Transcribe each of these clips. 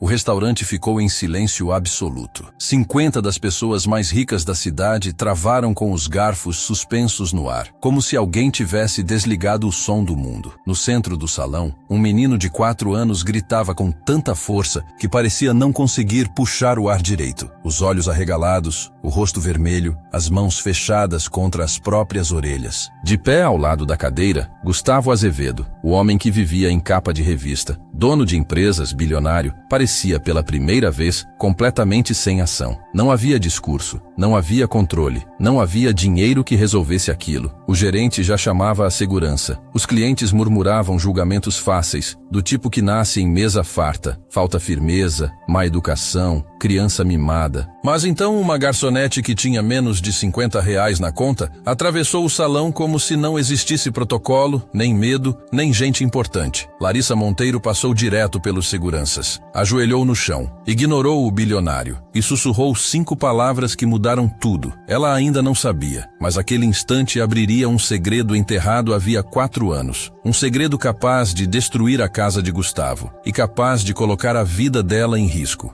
O restaurante ficou em silêncio absoluto. 50 das pessoas mais ricas da cidade travaram com os garfos suspensos no ar, como se alguém tivesse desligado o som do mundo. No centro do salão, um menino de 4 anos gritava com tanta força que parecia não conseguir puxar o ar direito. Os olhos arregalados, o rosto vermelho, as mãos fechadas contra as próprias orelhas. De pé ao lado da cadeira, Gustavo Azevedo, o homem que vivia em capa de revista, dono de empresas, bilionário, parecia pela primeira vez completamente sem ação. Não havia discurso, não havia controle, não havia dinheiro que resolvesse aquilo. O gerente já chamava a segurança. Os clientes murmuravam julgamentos fáceis, do tipo que nasce em mesa farta, falta firmeza, má educação, criança mimada. Mas então uma garçonete que tinha menos de R$50 na conta atravessou o salão como se não existisse protocolo, nem medo, nem gente importante. Larissa Monteiro passou direto pelos seguranças. Ajoelhou no chão, ignorou o bilionário e sussurrou 5 palavras que mudaram tudo. Ela ainda não sabia, mas aquele instante abriria um segredo enterrado havia 4 anos. Um segredo capaz de destruir a casa de Gustavo e capaz de colocar a vida dela em risco.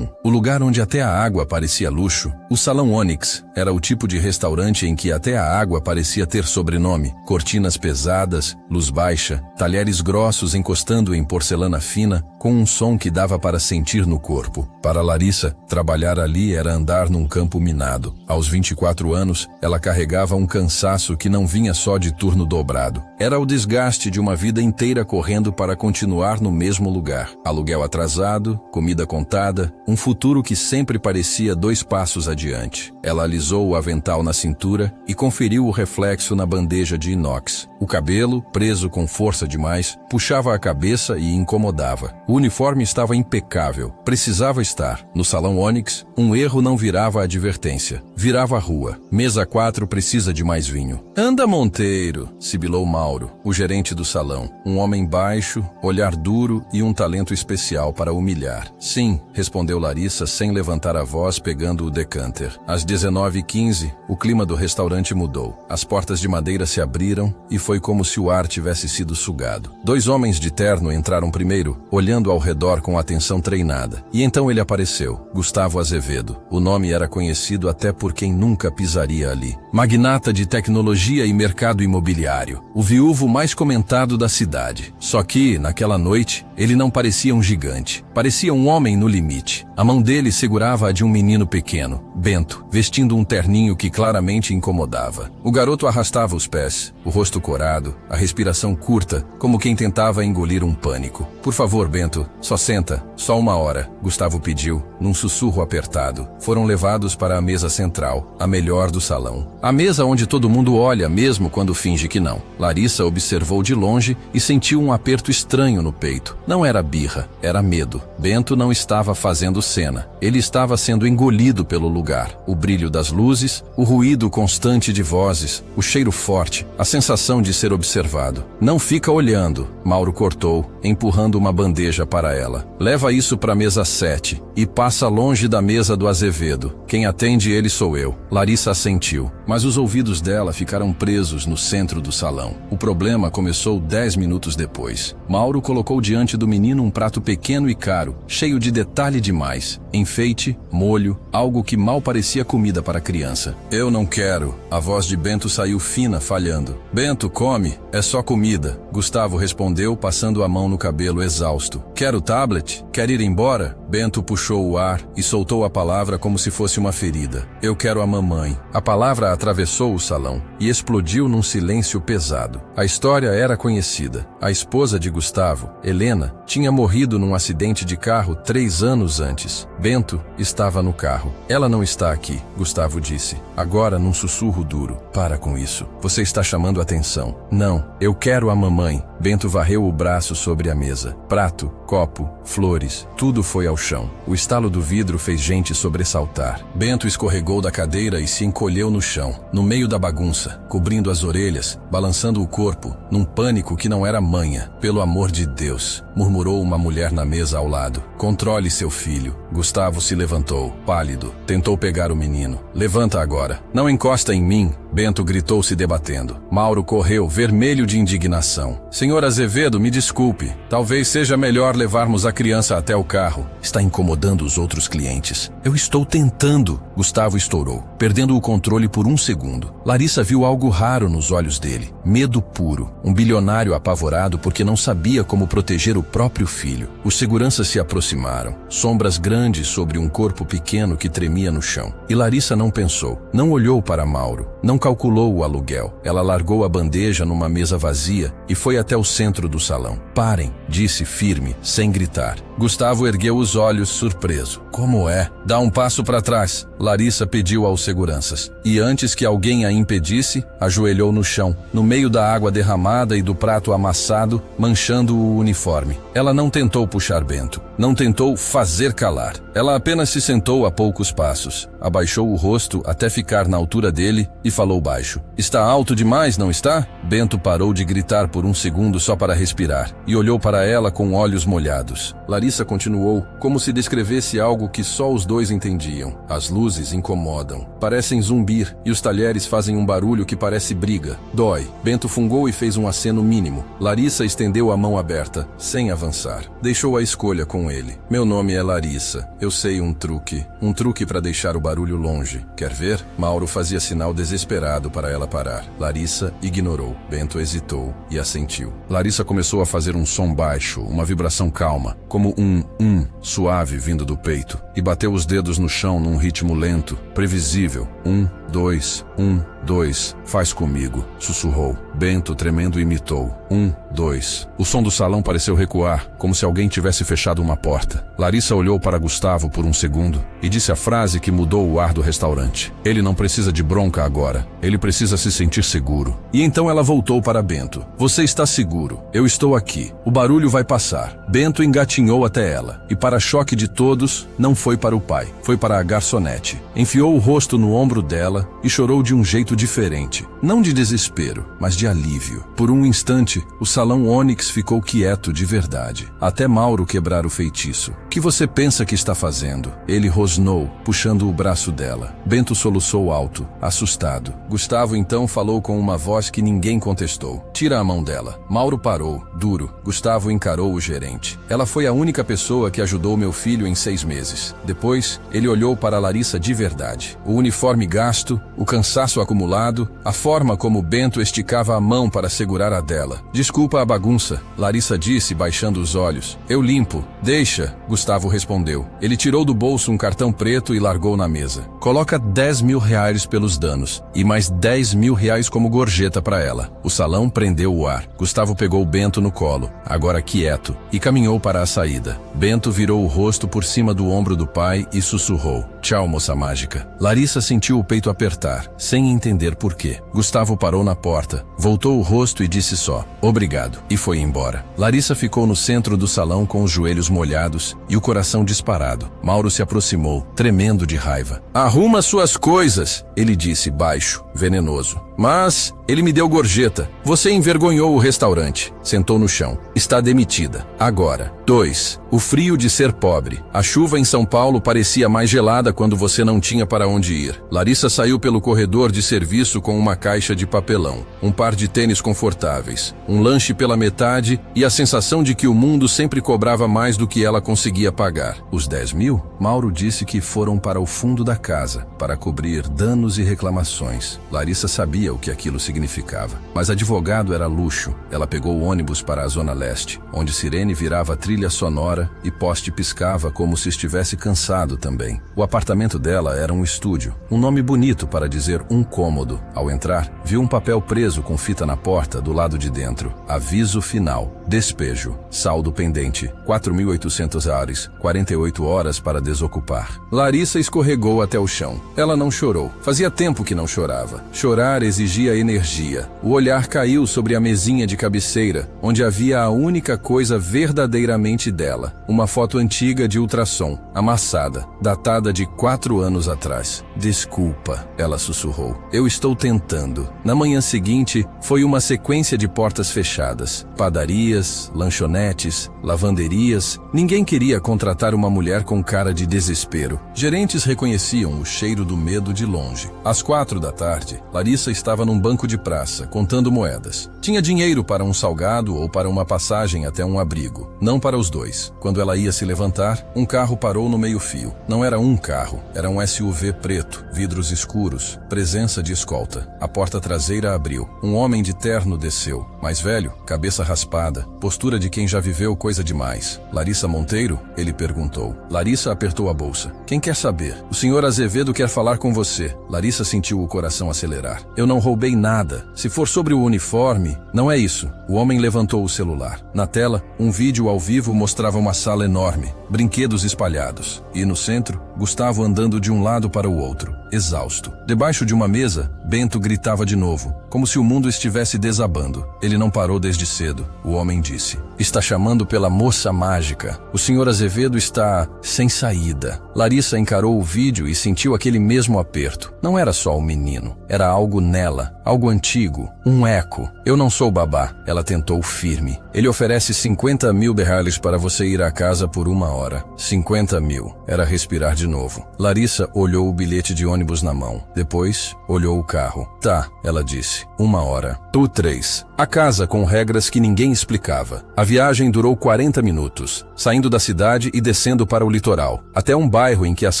O lugar onde até a água parecia luxo, o Salão Onyx, era o tipo de restaurante em que até a água parecia ter sobrenome. Cortinas pesadas, luz baixa, talheres grossos encostando em porcelana fina, com um som que dava para sentir no corpo. Para Larissa, trabalhar ali era andar num campo minado. Aos 24 anos, ela carregava um cansaço que não vinha só de turno dobrado. Era o desgaste de uma vida inteira correndo para continuar no mesmo lugar. Aluguel atrasado, comida contada, um futuro que sempre parecia 2 passos adiante. Ela alisou o avental na cintura e conferiu o reflexo na bandeja de inox. O cabelo, preso com força demais, puxava a cabeça e incomodava. O uniforme estava impecável. Precisava estar. No Salão Onyx, um erro não virava advertência. Virava a rua. Mesa 4 precisa de mais vinho. Anda, Monteiro, sibilou Mauro, o gerente do salão. Um homem baixo, olhar duro e um talento especial para humilhar. Sim, respondeu Larissa sem levantar a voz, pegando o decanter. Às 19h15, o clima do restaurante mudou. As portas de madeira se abriram e foi como se o ar tivesse sido sugado. 2 homens de terno entraram primeiro, olhando ao redor com atenção treinada. E então ele apareceu, Gustavo Azevedo. O nome era conhecido até por quem nunca pisaria ali. Magnata de tecnologia e mercado imobiliário. O viúvo mais comentado da cidade. Só que, naquela noite, ele não parecia um gigante. Parecia um homem no limite. A mão dele segurava a de um menino pequeno, Bento, vestindo um terninho que claramente incomodava. O garoto arrastava os pés, o rosto corado, a respiração curta, como quem tentava engolir um pânico. Por favor, Bento, só senta, só 1 hora, Gustavo pediu, num sussurro apertado. Foram levados para a mesa central, a melhor do salão. A mesa onde todo mundo olha, mesmo quando finge que não. Larissa observou de longe e sentiu um aperto estranho no peito. Não era birra, era medo. Bento não estava fazendo cena. Ele estava sendo engolido pelo lugar. O brilho das luzes, o ruído constante de vozes, o cheiro forte, a sensação de ser observado. Não fica olhando, Mauro cortou, empurrando uma bandeja para ela. Leva isso para a mesa 7 e passa longe da mesa do Azevedo. Quem atende ele sou eu. Larissa assentiu, mas os ouvidos dela ficaram presos no centro do salão. O problema começou 10 minutos depois. Mauro colocou diante do menino um prato pequeno e caro, cheio de detalhe demais. Enfeite, molho, algo que mal parecia comida para criança. Eu não quero. A voz de Bento saiu fina, falhando. Bento, come, é só comida. Gustavo respondeu, passando a mão no cabelo exausto. Quer o tablet? Quer ir embora? Bento puxou o ar e soltou a palavra como se fosse uma ferida. Eu quero a mamãe. A palavra atravessou o salão e explodiu num silêncio pesado. A história era conhecida. A esposa de Gustavo, Helena, tinha morrido num acidente de carro 3 anos antes. Bento estava no carro. Ela não está aqui, Gustavo disse. Agora num sussurro duro. Para com isso. Você está chamando atenção. Não, eu quero a mamãe. Bento varreu o braço sobre a mesa. Prato, copo, flores, tudo foi ao chão. O estalo do vidro fez gente sobressaltar. Bento escorregou da cadeira e se encolheu no chão, no meio da bagunça, cobrindo as orelhas, balançando o corpo, num pânico que não era manha. Pelo amor de Deus, murmurou uma mulher na mesa ao lado. Controle seu filho. Gustavo se levantou, pálido. Tentou pegar o menino. Levanta agora. Não encosta em mim. Bento gritou se debatendo. Mauro correu, vermelho de indignação. Senhor Azevedo, me desculpe. Talvez seja melhor levarmos a criança até o carro. Está incomodando os outros clientes. Eu estou tentando. Gustavo estourou, perdendo o controle por um segundo. Larissa viu algo raro nos olhos dele. Medo puro. Um bilionário apavorado porque não sabia como proteger o próprio filho. Os seguranças se aproximaram. Sombras grandes sobre um corpo pequeno que tremia no chão. E Larissa não pensou. Não olhou para Mauro. Não calculou o aluguel. Ela largou a bandeja numa mesa vazia e foi até o centro do salão. Parem, disse firme, sem gritar. Gustavo ergueu os olhos, surpreso. Como é? Dá um passo para trás. Larissa pediu aos seguranças. E antes que alguém a impedisse, ajoelhou no chão, no meio da água derramada e do prato amassado, manchando o uniforme. Ela não tentou puxar Bento. Não tentou fazer calar. Ela apenas se sentou a poucos passos. Abaixou o rosto até ficar na altura dele e falou baixo. Está alto demais, não está? Bento parou de gritar por um segundo só para respirar e olhou para ela com olhos molhados. Larissa continuou, como se descrevesse algo que só os dois entendiam. As luzes incomodam. Parecem zumbir e os talheres fazem um barulho que parece briga. Dói. Bento fungou e fez um aceno mínimo. Larissa estendeu a mão aberta, sem avançar. Deixou a escolha com ele. Meu nome é Larissa. Eu sei um truque. Um truque para deixar o barulho longe. Quer ver? Mauro fazia sinal desesperado para ela parar. Larissa ignorou. Bento hesitou e assentiu. Larissa começou a fazer um som baixo, uma vibração calma, como um suave vindo do peito, e bateu os dedos no chão num ritmo lento, previsível. 1, 2, 1, 2, faz comigo, sussurrou. Bento, tremendo, imitou. 1, 2. O som do salão pareceu recuar, como se alguém tivesse fechado uma porta. Larissa olhou para Gustavo por um segundo e disse a frase que mudou o ar do restaurante. Ele não precisa de bronca agora. Ele precisa se sentir seguro. E então ela voltou para Bento. Você está seguro. Eu estou aqui. O barulho vai passar. Bento engatinhou até ela. E para choque de todos, não foi para o pai. Foi para a garçonete. Enfiou o rosto no ombro dela e chorou de um jeito diferente. Não de desespero, mas de alívio. Por um instante, o salão Onyx ficou quieto de verdade. Até Mauro quebrar o feitiço. O que você pensa que está fazendo? Ele rosnou, puxando o braço dela. Bento soluçou alto, assustado. Gustavo então falou com uma voz que ninguém contestou. Tira a mão dela. Mauro parou, duro. Gustavo encarou o gerente. Ela foi a única pessoa que ajudou meu filho em 6 meses. Depois, ele olhou para Larissa de verdade. O uniforme gasto, o cansaço acumulado, a forma como Bento esticava a mão para segurar a dela. Desculpa a bagunça, Larissa disse, baixando os olhos. Eu limpo. Deixa, Gustavo respondeu. Ele tirou do bolso um cartão preto e largou na mesa. Coloca 10 mil reais pelos danos e mais 10 mil reais como gorjeta para ela. O salão prendeu o ar. Gustavo pegou Bento no colo, agora quieto, e caminhou para a saída. Bento virou o rosto por cima do ombro do pai e sussurrou. Tchau, moça mágica. Larissa sentiu o peito apertar, sem entender por quê. Gustavo parou na porta, voltou o rosto e disse só, obrigado, e foi embora. Larissa ficou no centro do salão com os joelhos molhados e o coração disparado. Mauro se aproximou, tremendo de raiva. Arruma suas coisas, ele disse baixo, venenoso. Mas ele me deu gorjeta. Você envergonhou o restaurante. Sentou no chão. Está demitida. Agora. 2. O frio de ser pobre. A chuva em São Paulo parecia mais gelada quando você não tinha para onde ir. Larissa saiu pelo corredor de serviço com uma caixa de papelão, um par de tênis confortáveis, um lanche pela metade e a sensação de que o mundo sempre cobrava mais do que ela conseguia pagar. Os 10 mil? Mauro disse que foram para o fundo da casa, para cobrir danos e reclamações. Larissa sabia o que aquilo significava. Mas advogado era luxo. Ela pegou o ônibus para a Zona Leste, onde sirene virava trilha sonora e poste piscava como se estivesse cansado também. O apartamento dela era um estúdio, um nome bonito para dizer um cômodo. Ao entrar, viu um papel preso com fita na porta do lado de dentro. Aviso final. Despejo. Saldo pendente. 4.800 ares. 48 horas para desocupar. Larissa escorregou até o chão. Ela não chorou. Fazia tempo que não chorava. Chorar exigia exigia energia. O olhar caiu sobre a mesinha de cabeceira, onde havia a única coisa verdadeiramente dela, uma foto antiga de ultrassom, amassada, datada de 4 anos atrás. Desculpa, ela sussurrou. Eu estou tentando. Na manhã seguinte, foi uma sequência de portas fechadas. Padarias, lanchonetes, lavanderias. Ninguém queria contratar uma mulher com cara de desespero. Gerentes reconheciam o cheiro do medo de longe. Às 4 da tarde, Larissa estava num banco de praça, contando moedas. Tinha dinheiro para um salgado ou para uma passagem até um abrigo. Não para os dois. Quando ela ia se levantar, um carro parou no meio-fio. Não era um carro, era um SUV preto, vidros escuros, presença de escolta. A porta traseira abriu. Um homem de terno desceu. Mais velho, cabeça raspada, postura de quem já viveu coisa demais. Larissa Monteiro? Ele perguntou. Larissa apertou a bolsa. Quem quer saber? O senhor Azevedo quer falar com você. Larissa sentiu o coração acelerar. Eu não roubei nada. Se for sobre o uniforme, não é isso. O homem levantou o celular. Na tela, um vídeo ao vivo mostrava uma sala enorme, brinquedos espalhados. E no centro, Gustavo andando de um lado para o outro, exausto. Debaixo de uma mesa, Bento gritava de novo, como se o mundo estivesse desabando. Ele não parou desde cedo. O homem disse. Está chamando pela moça mágica. O senhor Azevedo está sem saída. Larissa encarou o vídeo e sentiu aquele mesmo aperto. Não era só o menino. Era algo nela, algo antigo, um eco. Eu não sou babá. Ela tentou firme. Ele oferece 50 mil berrales para você ir à casa por 1 hora. 50 mil. Era respirar de novo. Larissa olhou o bilhete de ônibus na mão. Depois, olhou o carro. Tá, ela disse. 1 hora. Tu 3. A casa com regras que ninguém explicava. A viagem durou 40 minutos, saindo da cidade e descendo para o litoral, até um bairro em que as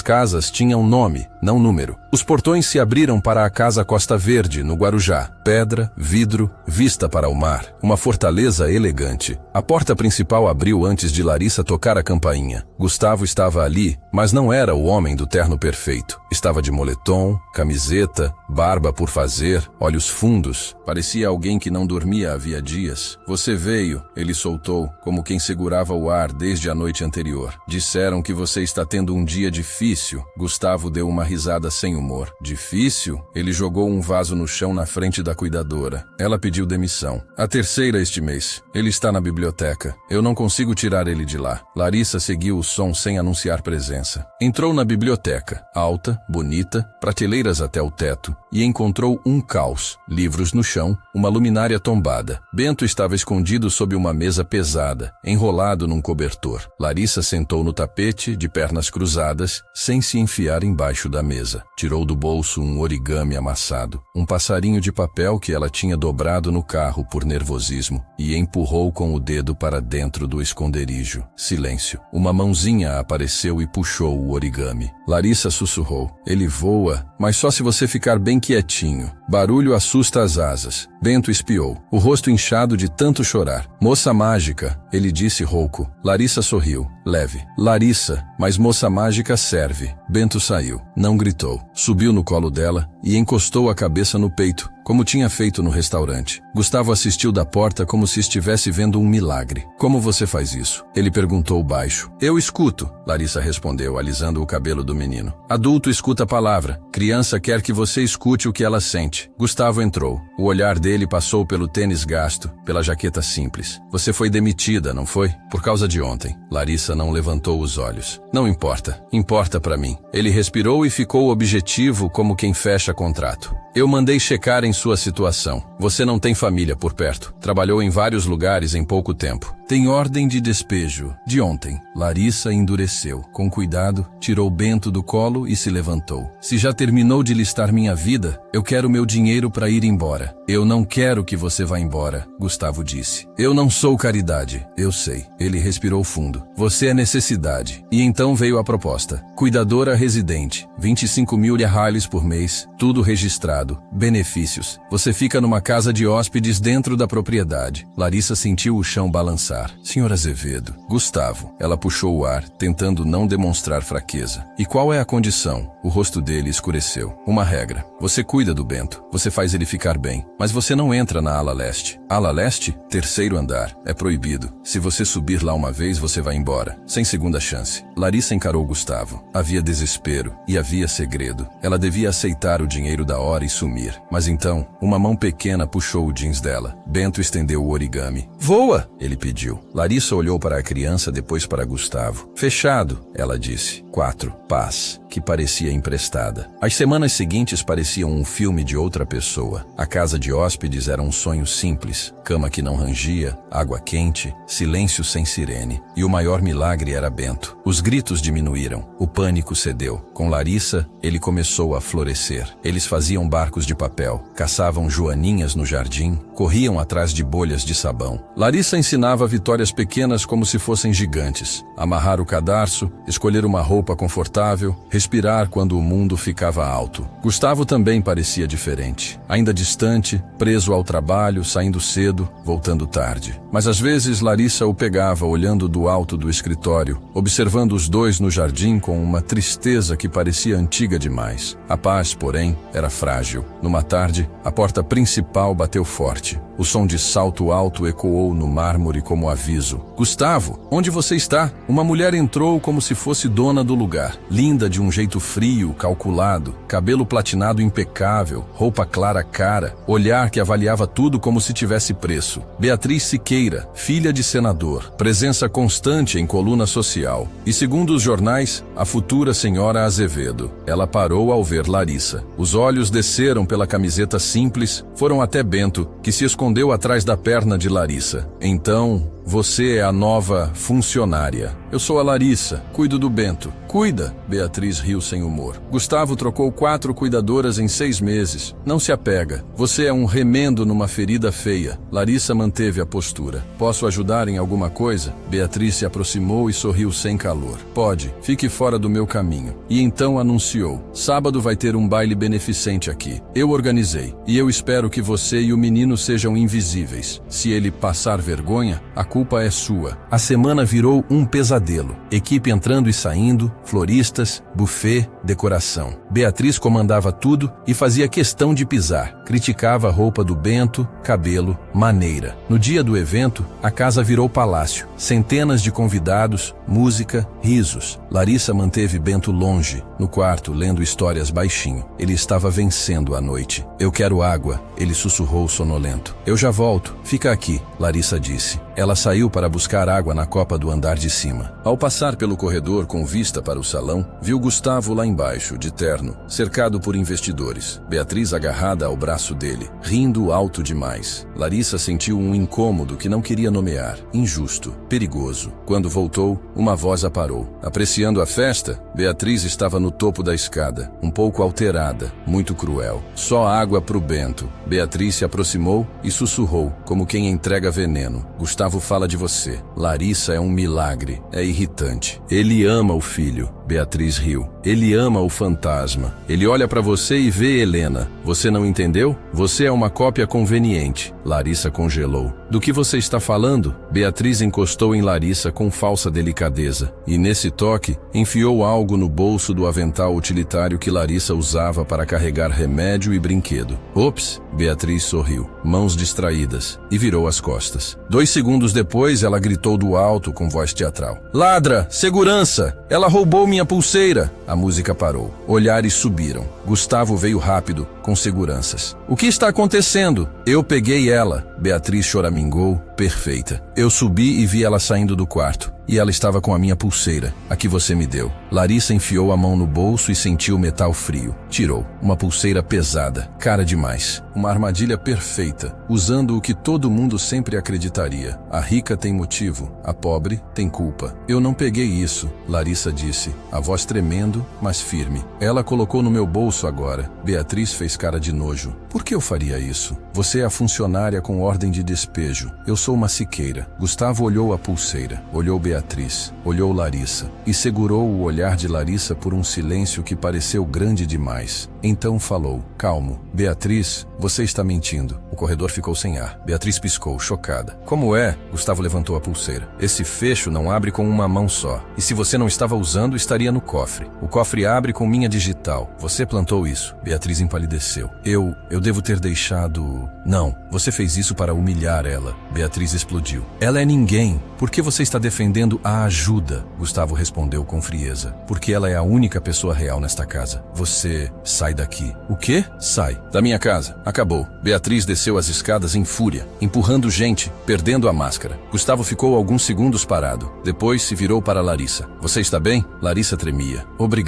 casas tinham nome, não número. Os portões se abriram para a Casa Costa Verde, no Guarujá. Pedra, vidro, vista para o mar. Uma fortaleza elegante. A porta principal abriu antes de Larissa tocar a campainha. Gustavo estava ali, mas não era o homem do terno perfeito. Estava de moletom, camiseta, barba por fazer, olhos fundos. Parecia alguém que não dormia havia dias. Você veio, ele soltou, como quem segurava o ar desde a noite anterior. Disseram que você está tendo um dia difícil. Gustavo deu uma risada sem humor. Difícil? Ele jogou um vaso no chão na frente da cuidadora. Ela pediu demissão. A 3ª este mês. Ele está na biblioteca. Eu não consigo tirar ele de lá. Larissa seguiu o som sem anunciar presença. Entrou na biblioteca. Alta, bonita, prateleiras até o teto. E encontrou um caos. Livros no chão, uma luminária tombada. Bento estava escondido sob uma mesa pesada, enrolado num cobertor. Larissa sentou no tapete, de pernas cruzadas, sem se enfiar embaixo da mesa. Tirou do bolso um origami amassado, um passarinho de papel que ela tinha dobrado no carro por nervosismo, e empurrou com o dedo para dentro do esconderijo. Silêncio. Uma mãozinha apareceu e puxou o origami. Larissa sussurrou. Ele voa, mas só se você ficar bem quietinho. Barulho assusta as asas. Bento espiou, o rosto inchado de tanto chorar. Moça mágica, ele disse rouco. Larissa sorriu, leve. Larissa, mas moça mágica serve. Bento saiu. Não gritou. Subiu no colo dela e encostou a cabeça no peito, como tinha feito no restaurante. Gustavo assistiu da porta como se estivesse vendo um milagre. Como você faz isso? Ele perguntou baixo. Eu escuto, Larissa respondeu, alisando o cabelo do menino. Adulto escuta a palavra. Criança quer que você escute o que ela sente. Gustavo entrou. O olhar dele passou pelo tênis gasto, pela jaqueta simples. Você foi demitida, não foi? Por causa de ontem. Larissa não levantou os olhos. Não importa. Importa pra mim. Ele respirou e ficou objetivo como quem fecha contrato. Eu mandei checar em sua situação. Você não tem família por perto. Trabalhou em vários lugares em pouco tempo. Tem ordem de despejo. De ontem. Larissa endureceu. Com cuidado, tirou Bento do colo e se levantou. Se já terminou de listar minha vida, eu quero meu dinheiro para ir embora. Eu não quero que você vá embora, Gustavo disse. Eu não sou caridade. Eu sei. Ele respirou fundo. Você é necessidade. E então veio a proposta. Cuidadora residente. 25 mil reais por mês. Tudo registrado. Benefícios. Você fica numa casa de hóspedes dentro da propriedade. Larissa sentiu o chão balançar. Senhor Azevedo. Gustavo. Ela puxou o ar, tentando não demonstrar fraqueza. E qual é a condição? O rosto dele escureceu. Uma regra. Você cuida do Bento. Você faz ele ficar bem. Mas você não entra na ala leste. Ala leste? 3º andar. É proibido. Se você subir lá uma vez, você vai embora. Sem segunda chance. Larissa encarou Gustavo. Havia desespero. E havia segredo. Ela devia aceitar o dinheiro da hora e sumir. Mas então, uma mão pequena puxou o jeans dela. Bento estendeu o origami. Voa! Ele pediu. Larissa olhou para a criança, depois para Gustavo. Fechado, ela disse. 4. Paz, que parecia emprestada. As semanas seguintes pareciam um filme de outra pessoa. A casa de hóspedes era um sonho simples. Cama que não rangia, água quente, silêncio sem sirene. E o maior milagre era Bento. Os gritos diminuíram. O pânico cedeu. Com Larissa, ele começou a florescer. Eles faziam barcos de papel, caçavam joaninhas no jardim, corriam atrás de bolhas de sabão. Larissa ensinava vitórias pequenas como se fossem gigantes. Amarrar o cadarço, escolher uma roupa confortável, respirar quando o mundo ficava alto. Gustavo também parecia diferente. Ainda distante, preso ao trabalho, saindo cedo, voltando tarde. Mas às vezes Larissa o pegava olhando do alto do escritório, observando os dois no jardim com uma tristeza que parecia antiga demais. A paz, porém, era frágil. Numa tarde, a porta principal bateu forte. O som de salto alto ecoou no mármore como aviso. Gustavo, onde você está? Uma mulher entrou como se fosse dona do lugar. Linda de um jeito frio, calculado, cabelo platinado impecável, roupa clara cara, olhar que avaliava tudo como se tivesse preço. Beatriz Siqueira, filha de senador, presença constante em coluna social. E segundo os jornais, a futura senhora Azevedo. Ela parou ao ver Larissa. Os olhos desceram pela camiseta simples, foram até Bento, que se escondeu atrás da perna de Larissa. Então, você é a nova funcionária. Eu sou a Larissa, cuido do Bento. Cuida, Beatriz riu sem humor. Gustavo trocou 4 cuidadoras em 6 meses. Não se apega. Você é um remendo numa ferida feia. Larissa manteve a postura. Posso ajudar em alguma coisa? Beatriz se aproximou e sorriu sem calor. Pode, fique fora do meu caminho. E então anunciou. Sábado vai ter um baile beneficente aqui. Eu organizei. E eu espero que você e o menino sejam invisíveis. Se ele passar vergonha, a culpa é sua. A semana virou um pesadelo. Equipe entrando e saindo, floristas, buffet, decoração. Beatriz comandava tudo e fazia questão de pisar. Criticava a roupa do Bento, cabelo, maneira. No dia do evento, a casa virou palácio. Centenas de convidados, música, risos. Larissa manteve Bento longe, no quarto, lendo histórias baixinho. Ele estava vencendo a noite. Eu quero água, ele sussurrou sonolento. Eu já volto, fica aqui, Larissa disse. Ela saiu para buscar água na copa do andar de cima. Ao passar pelo corredor com vista para o salão, viu Gustavo lá embaixo, de terno, cercado por investidores. Beatriz agarrada ao braço dele, rindo alto demais. Larissa sentiu um incômodo que não queria nomear. Injusto, perigoso. Quando voltou, uma voz a parou. Apreciando a festa, Beatriz estava no topo da escada, um pouco alterada, muito cruel. Só água pro Bento. Beatriz se aproximou e sussurrou, como quem entrega veneno. Gustavo fala de você. Larissa é um milagre. É irritante. Ele ama o filho. Beatriz riu. Ele ama o fantasma. Ele olha para você e vê Helena. Você não entendeu? Você é uma cópia conveniente. Larissa congelou. Do que você está falando? Beatriz encostou em Larissa com falsa delicadeza. E nesse toque, enfiou algo no bolso do avental utilitário que Larissa usava para carregar remédio e brinquedo. Ops! Beatriz sorriu, mãos distraídas, e virou as costas. 2 segundos depois, ela gritou do alto com voz teatral. Ladra! Segurança! Ela roubou minha pulseira! A música parou. Olhares subiram. Gustavo veio rápido, com seguranças. O que está acontecendo? Eu peguei ela. Beatriz choramingou, perfeita. Eu subi e vi ela saindo do quarto. E ela estava com a minha pulseira, a que você me deu. Larissa enfiou a mão no bolso e sentiu o metal frio. Tirou. Uma pulseira pesada, cara demais. Uma armadilha perfeita, usando o que todo mundo sempre acreditaria. A rica tem motivo, a pobre tem culpa. Eu não peguei isso, Larissa disse, a voz tremendo, mas firme. Ela colocou no meu bolso agora. Beatriz fez cara de nojo. Por que eu faria isso? Você é a funcionária com ordem de despejo. Eu sou uma Siqueira. Gustavo olhou a pulseira, olhou Beatriz, olhou Larissa e segurou o olhar de Larissa por um silêncio que pareceu grande demais. Então falou, calmo. Beatriz, você está mentindo. O corredor ficou sem ar. Beatriz piscou, chocada. Como é? Gustavo levantou a pulseira. Esse fecho não abre com uma mão só. E se você não estava usando, estaria no cofre. O O cofre abre com minha digital. Você plantou isso. Beatriz empalideceu. Eu devo ter deixado... Não, você fez isso para humilhar ela. Beatriz explodiu. Ela é ninguém. Por que você está defendendo a ajuda? Gustavo respondeu com frieza. Porque ela é a única pessoa real nesta casa. Você sai daqui. O quê? Sai. Da minha casa. Acabou. Beatriz desceu as escadas em fúria, empurrando gente, perdendo a máscara. Gustavo ficou alguns segundos parado. Depois se virou para Larissa. Você está bem? Larissa tremia. Obrigada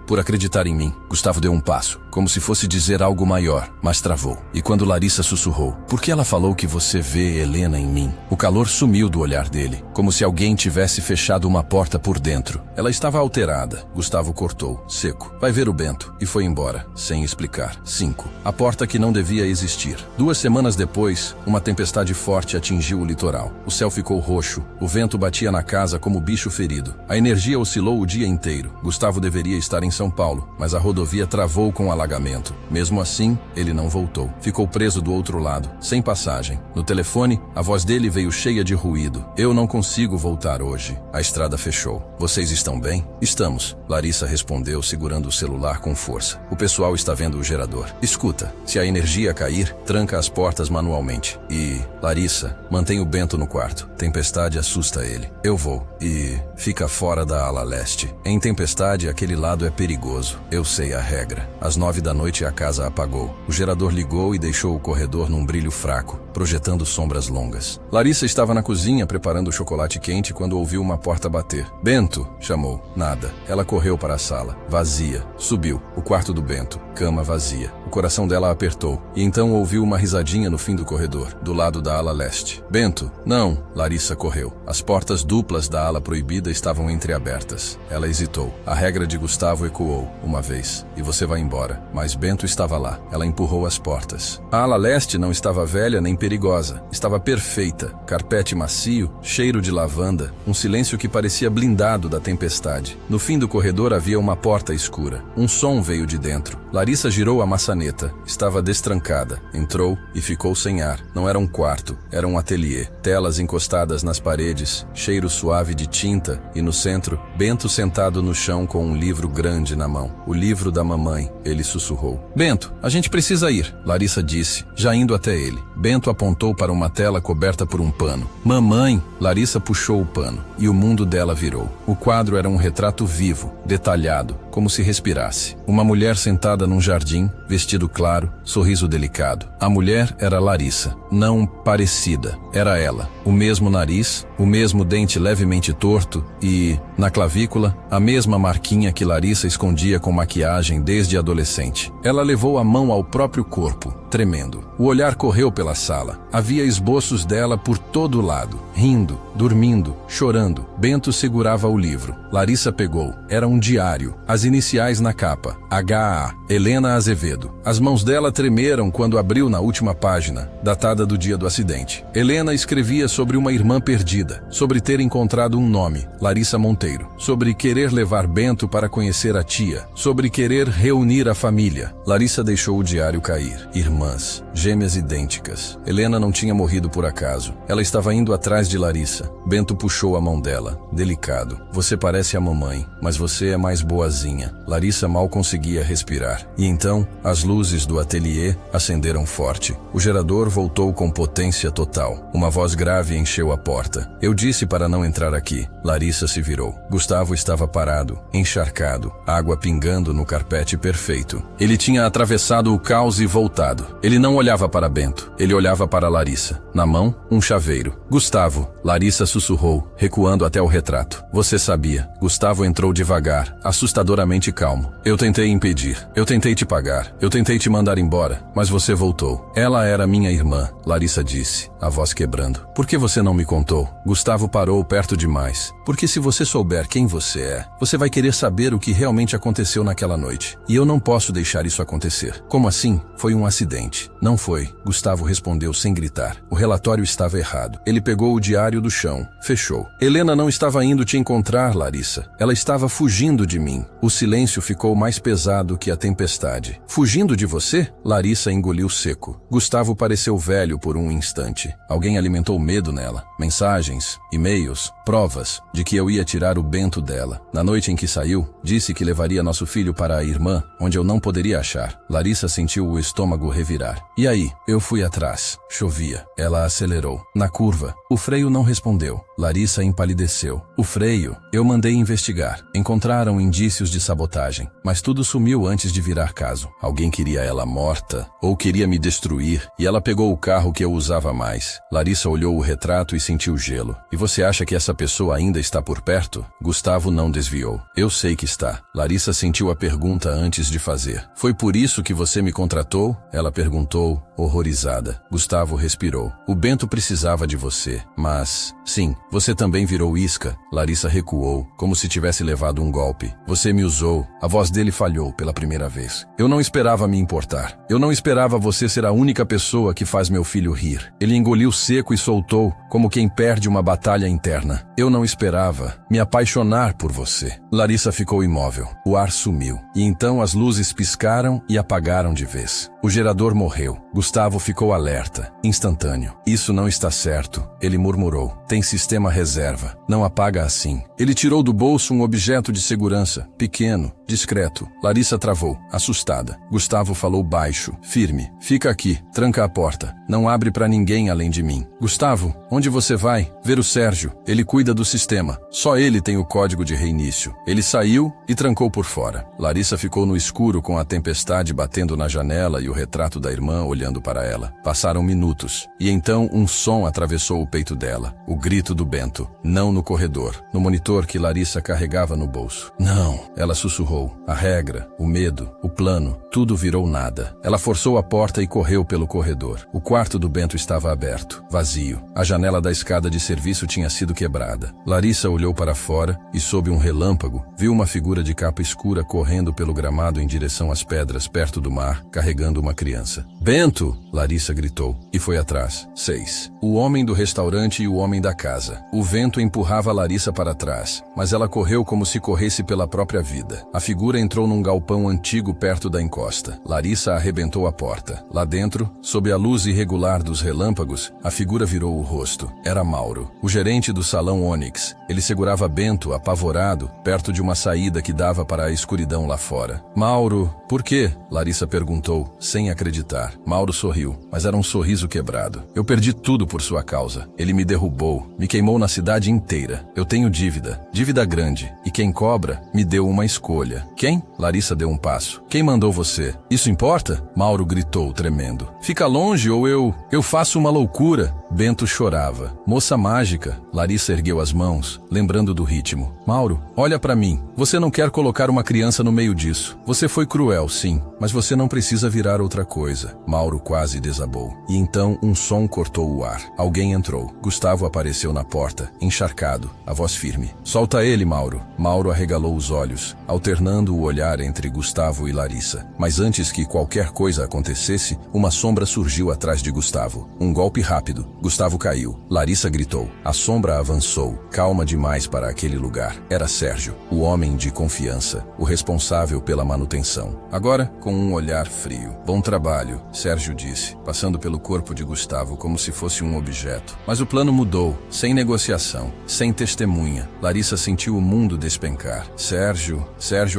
por acreditar em mim. Gustavo deu um passo, como se fosse dizer algo maior, mas travou. E quando Larissa sussurrou, por que ela falou que você vê Helena em mim? O calor sumiu do olhar dele, como se alguém tivesse fechado uma porta por dentro. Ela estava alterada. Gustavo cortou, seco. Vai ver o Bento. E foi embora, sem explicar. 5. A porta que não devia existir. 2 semanas depois, uma tempestade forte atingiu o litoral. O céu ficou roxo. O vento batia na casa como bicho ferido. A energia oscilou o dia inteiro. Gustavo deveria estar em São Paulo, mas a rodovia travou com alagamento. Mesmo assim, ele não voltou. Ficou preso do outro lado, sem passagem. No telefone, a voz dele veio cheia de ruído. Eu não consigo voltar hoje. A estrada fechou. Vocês estão bem? Estamos. Larissa respondeu, segurando o celular com força. O pessoal está vendo o gerador. Escuta, se a energia cair, tranca as portas manualmente. E, Larissa, mantém o Bento no quarto. Tempestade assusta ele. Eu vou. E fica fora da ala leste. Em tempestade, aquele lado é perigoso. Eu sei a regra. Às 9 da noite a casa apagou. O gerador ligou e deixou o corredor num brilho fraco, projetando sombras longas. Larissa estava na cozinha preparando o chocolate quente quando ouviu uma porta bater. Bento, chamou. Nada. Ela correu para a sala. Vazia. Subiu. O quarto do Bento. Cama vazia. O coração dela apertou. E então ouviu uma risadinha no fim do corredor, do lado da ala leste. Bento. Não. Larissa correu. As portas duplas da ala proibida estavam entreabertas. Ela hesitou. A regra de Gustavo ecoou, uma vez. E você vai embora. Mas Bento estava lá. Ela empurrou as portas. A ala leste não estava velha nem perigosa. Estava perfeita. Carpete macio, cheiro de lavanda, um silêncio que parecia blindado da tempestade. No fim do corredor havia uma porta escura. Um som veio de dentro. Larissa girou a maçaneta. Estava destrancada. Entrou e ficou sem ar. Não era um quarto, era um ateliê. Telas encostadas nas paredes, cheiro suave de tinta e no centro, Bento sentado no chão com um livro grande na mão. O livro da mamãe, ele sussurrou. Bento, a gente precisa ir, Larissa disse, já indo até ele. Bento apontou para uma tela coberta por um pano. Mamãe! Larissa puxou o pano e o mundo dela virou. O quadro era um retrato vivo, detalhado, como se respirasse. Uma mulher sentada num jardim, vestido claro, sorriso delicado. A mulher era Larissa. Não parecida. Era ela. O mesmo nariz, o mesmo dente levemente torto e, na clavícula, a mesma marquinha que Larissa escondia com maquiagem desde adolescente. Ela levou a mão ao próprio corpo, tremendo. O olhar correu pela sala. Havia esboços dela por todo lado, rindo, dormindo, chorando. Bento segurava o livro. Larissa pegou. Era um diário. As iniciais na capa. H.A. Helena Azevedo. As mãos dela tremeram quando abriu na última página, datada do dia do acidente. Helena escrevia sobre uma irmã perdida, sobre ter encontrado um nome, Larissa Monteiro, sobre querer levar Bento para conhecer a tia, sobre querer reunir a família. Larissa deixou o diário cair. Irmãs, gêmeas idênticas. Helena não tinha morrido por acaso. Ela estava indo atrás de Larissa. Bento puxou a mão dela, delicado. Você parece a mamãe, mas você é mais boazinha. Larissa mal conseguia respirar. E então, as luzes do ateliê acenderam forte. O gerador voltou com potência total. Uma voz grave encheu a porta. Eu disse para não entrar aqui. Larissa se virou. Gustavo estava parado, encharcado, água pingando no carpete perfeito. Ele tinha atravessado o caos e voltado. Ele não olhava para Bento. Ele olhava para Larissa. Na mão, um chaveiro. Gustavo, Larissa sussurrou, recuando até o retrato. Você sabia. Gustavo entrou devagar, assustadoramente calmo. Eu tentei impedir. Eu tentei te pagar. Eu tentei te mandar embora, mas você voltou. Ela era minha irmã, Larissa disse, a voz quebrando. Por que você não me contou? Gustavo parou perto demais. Porque se você souber quem você é, você vai querer saber o que realmente aconteceu naquela noite. E eu não posso deixar isso acontecer. Como assim? Foi um acidente. Não foi, Gustavo respondeu. respondeu sem gritar. O relatório estava errado. Ele pegou o diário do chão. Fechou. Helena não estava indo te encontrar, Larissa. Ela estava fugindo de mim. O silêncio ficou mais pesado que a tempestade. Fugindo de você? Larissa engoliu seco. Gustavo pareceu velho por um instante. Alguém alimentou medo nela. Mensagens, e-mails, provas de que eu ia tirar o Bento dela. Na noite em que saiu, disse que levaria nosso filho para a irmã, onde eu não poderia achar. Larissa sentiu o estômago revirar. E aí? Eu fui atrás. Chovia. Ela acelerou. Na curva, o freio não respondeu. Larissa empalideceu. O freio? Eu mandei investigar. Encontraram indícios de sabotagem, mas tudo sumiu antes de virar caso. Alguém queria ela morta, ou queria me destruir, e ela pegou o carro que eu usava mais. Larissa olhou o retrato e sentiu gelo. E você acha que essa pessoa ainda está por perto? Gustavo não desviou. Eu sei que está. Larissa sentiu a pergunta antes de fazer. Foi por isso que você me contratou? Ela perguntou, horrorizada. Gustavo respirou. O Bento precisava de você, mas... Sim, você também virou isca. Larissa recuou, como se tivesse levado um golpe. Você me usou. A voz dele falhou pela primeira vez. Eu não esperava me importar. Eu não esperava você ser a única pessoa que faz meu filho rir. Ele engoliu seco e soltou, como quem perde uma batalha interna. Eu não esperava me apaixonar por você. Larissa ficou imóvel. O ar sumiu. E então as luzes piscaram e apagaram de vez. O gerador morreu. Gustavo ficou alerta, instantâneo. Isso não está certo, ele murmurou. Tem sistema reserva. Não apaga assim. Ele tirou do bolso um objeto de segurança, pequeno, discreto. Larissa travou, assustada. Gustavo falou baixo, firme. Fica aqui, tranca a porta. Não abre para ninguém além de mim. Gustavo, onde você vai? Ver o Sérgio. Ele cuida do sistema. Só ele tem o código de reinício. Ele saiu e trancou por fora. Larissa ficou no escuro com a tempestade batendo na janela e o retrato da irmã olhando para ela. Passaram minutos. E então um som atravessou o peito dela. O grito do Bento. Não no corredor. No monitor que Larissa carregava no bolso. Não, ela sussurrou. A regra, o medo, o plano, tudo virou nada. Ela forçou a porta e correu pelo corredor. O quarto do Bento estava aberto, vazio. A janela da escada de serviço tinha sido quebrada. Larissa olhou para fora e, sob um relâmpago, viu uma figura de capa escura correndo pelo gramado em direção às pedras perto do mar, carregando uma criança. Bento! Larissa gritou e foi atrás. 6. O homem do restaurante e o homem da casa. O vento empurrava Larissa para trás, mas ela correu como se corresse pela própria vida. A figura entrou num galpão antigo perto da encosta. Larissa arrebentou a porta. Lá dentro, sob a luz irregular dos relâmpagos, a figura virou o rosto. Era Mauro, o gerente do salão Onyx. Ele segurava Bento, apavorado, perto de uma saída que dava para a escuridão lá fora. Mauro, por quê? Larissa perguntou, sem acreditar. Mauro sorriu, mas era um sorriso quebrado. Eu perdi tudo por sua causa. Ele me derrubou, me queimou na cidade inteira. Eu tenho dívida grande. E quem cobra, me deu uma escolha. Quem? Larissa deu um passo. Quem mandou você? Isso importa? Mauro gritou, tremendo. Fica longe ou eu faço uma loucura. Bento chorava. Moça mágica. Larissa ergueu as mãos, lembrando do ritmo. Mauro, olha pra mim. Você não quer colocar uma criança no meio disso. Você foi cruel, sim, mas você não precisa virar outra coisa. Mauro quase desabou. E então um som cortou o ar. Alguém entrou. Gustavo apareceu na porta, encharcado, a voz firme. Solta ele, Mauro. Mauro arregalou os olhos, alternando o olhar entre Gustavo e Larissa. Mas antes que qualquer coisa acontecesse, uma sombra surgiu atrás de Gustavo. Um golpe rápido. Gustavo caiu. Larissa gritou. A sombra avançou, calma demais para aquele lugar. Era Sérgio, o homem de confiança, o responsável pela manutenção. Agora, com um olhar frio. Bom trabalho, Sérgio disse, passando pelo corpo de Gustavo como se fosse um objeto. Mas o plano mudou, sem negociação, sem testemunha. Larissa sentiu o mundo despencar. Sérgio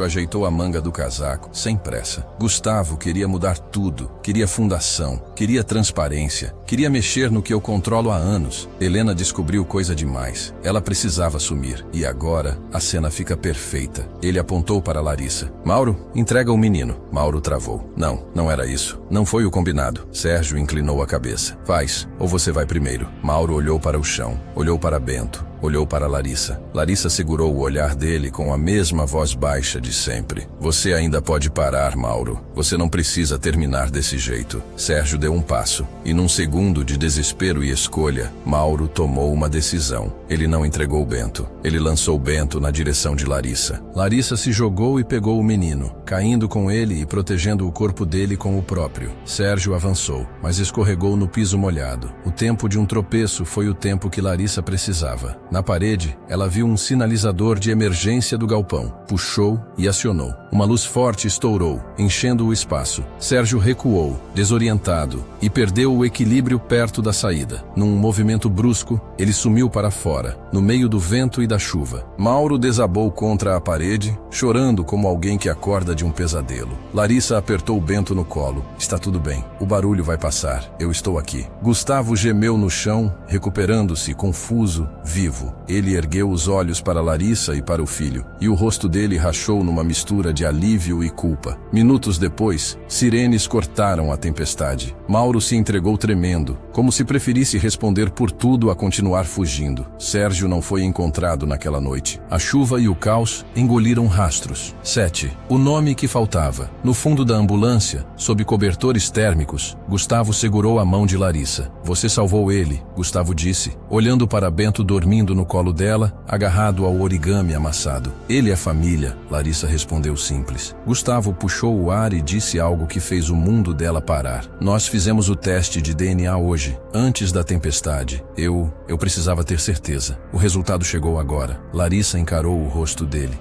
ajeitou a manga do casaco, sem pressa. Gustavo queria mudar tudo, queria fundação, queria transparência, queria mexer no que eu controlo há anos. Helena descobriu coisa demais. Ela precisava sumir. E agora, a cena fica perfeita. Ele apontou para Larissa. Mauro, entrega o menino. Mauro travou. Não era isso. Não foi o combinado. Sérgio inclinou a cabeça. Faz, ou você vai primeiro. Mauro olhou para o chão, olhou para Bento. olhou para Larissa. Larissa segurou o olhar dele com a mesma voz baixa de sempre. Você ainda pode parar, Mauro. Você não precisa terminar desse jeito. Sérgio deu um passo, e num segundo de desespero e escolha, Mauro tomou uma decisão. Ele não entregou Bento. Ele lançou Bento na direção de Larissa. Larissa se jogou e pegou o menino, caindo com ele e protegendo o corpo dele com o próprio. Sérgio avançou, mas escorregou no piso molhado. O tempo de um tropeço foi o tempo que Larissa precisava. Na parede, ela viu um sinalizador de emergência do galpão. Puxou e acionou. Uma luz forte estourou, enchendo o espaço. Sérgio recuou, desorientado, e perdeu o equilíbrio perto da saída. Num movimento brusco, ele sumiu para fora, no meio do vento e da chuva. Mauro desabou contra a parede, chorando como alguém que acorda de um pesadelo. Larissa apertou Bento no colo. Está tudo bem. O barulho vai passar. Eu estou aqui. Gustavo gemeu no chão, recuperando-se, confuso, vivo. Ele ergueu os olhos para Larissa e para o filho, e o rosto dele rachou numa mistura de alívio e culpa. Minutos depois, sirenes cortaram a tempestade. Mauro se entregou tremendo, como se preferisse responder por tudo a continuar fugindo. Sérgio não foi encontrado naquela noite. A chuva e o caos engoliram rastros. 7. O nome que faltava. No fundo da ambulância, sob cobertores térmicos, Gustavo segurou a mão de Larissa. Você salvou ele, Gustavo disse, olhando para Bento dormindo no colo dela, agarrado ao origami amassado. Ele é família, Larissa respondeu simples. Gustavo puxou o ar e disse algo que fez o mundo dela parar. Nós fizemos o teste de DNA hoje, antes da tempestade. Eu precisava ter certeza. O resultado chegou agora. Larissa encarou o rosto dele.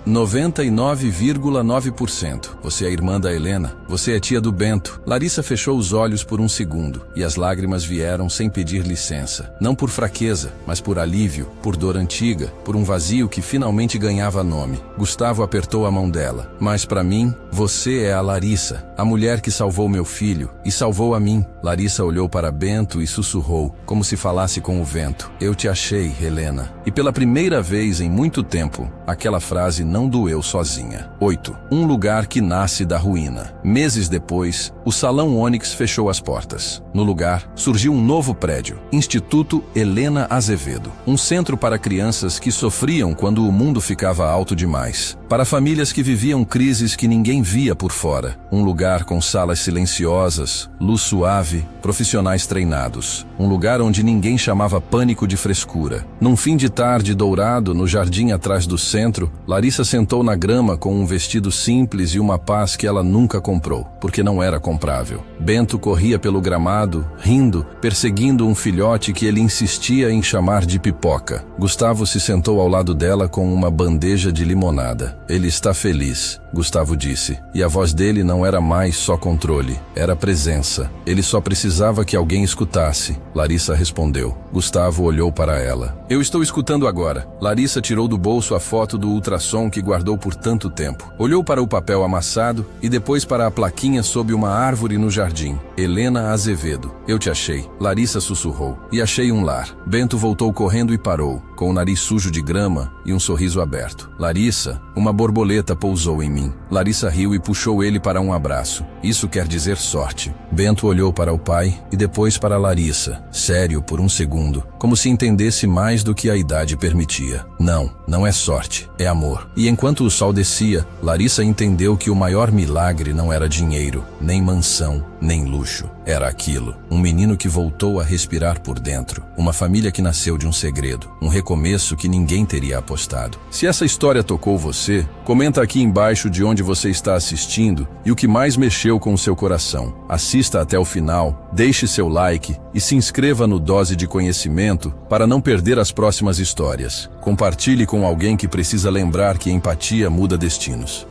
99,9%. Você é irmã da Helena. Você é tia do Bento. Larissa fechou os olhos por um segundo, e as lágrimas vieram sem pedir licença. Não por fraqueza, mas por alívio, por dor antiga, por um vazio que finalmente ganhava nome. Gustavo apertou a mão dela. Mas para mim, você é a Larissa, a mulher que salvou meu filho e salvou a mim. Larissa olhou para Bento e sussurrou, como se falasse com o vento. Eu te achei, Helena. E pela primeira vez em muito tempo, aquela frase não doeu sozinha. 8. Um lugar que nasce da ruína. Meses depois, o Salão Ônix fechou as portas. No lugar, surgiu um novo prédio, Instituto Helena Azevedo. Um centro para crianças que sofriam quando o mundo ficava alto demais. Para famílias que viviam crises que ninguém via por fora. Um lugar com salas silenciosas, luz suave, profissionais treinados. Um lugar onde ninguém chamava pânico de frescura. Num fim de tarde dourado, no jardim atrás do centro, Larissa sentou na grama com um vestido simples e uma paz que ela nunca comprou, porque não era comprável. Bento corria pelo gramado, rindo, perseguindo um filhote que ele insistia em chamar de pipoca. Gustavo se sentou ao lado dela com uma bandeja de limonada. Ele está feliz, Gustavo disse, e a voz dele não era mais só controle, era presença. Ele só precisava que alguém escutasse. Larissa respondeu. Gustavo olhou para ela. Eu estou escutando agora. Larissa tirou do bolso a foto do ultrassom que guardou por tanto tempo. Olhou para o papel amassado e depois para a plaquinha sob uma árvore no jardim. Helena Azevedo. Eu te achei. Larissa sussurrou. E achei um lar. Bento voltou correndo e parou, com o nariz sujo de grama e um sorriso aberto. Larissa, uma borboleta pousou em mim. Larissa riu e puxou ele para um abraço. Isso quer dizer sorte. Bento olhou para o pai e depois para Larissa, sério por um segundo, como se entendesse mais do que a idade permitia. Não é sorte, é amor. E enquanto o sol descia, Larissa entendeu que o maior milagre não era dinheiro, nem mansão, nem luxo. Era aquilo, um menino que voltou a respirar por dentro, uma família que nasceu de um segredo, um recomeço que ninguém teria apostado. Se essa história tocou você, comenta aqui embaixo de onde você está assistindo e o que mais mexeu com o seu coração. Assista até o final, deixe seu like e se inscreva no Dose de Conhecimento para não perder as próximas histórias. Compartilhe com alguém que precisa lembrar que empatia muda destinos.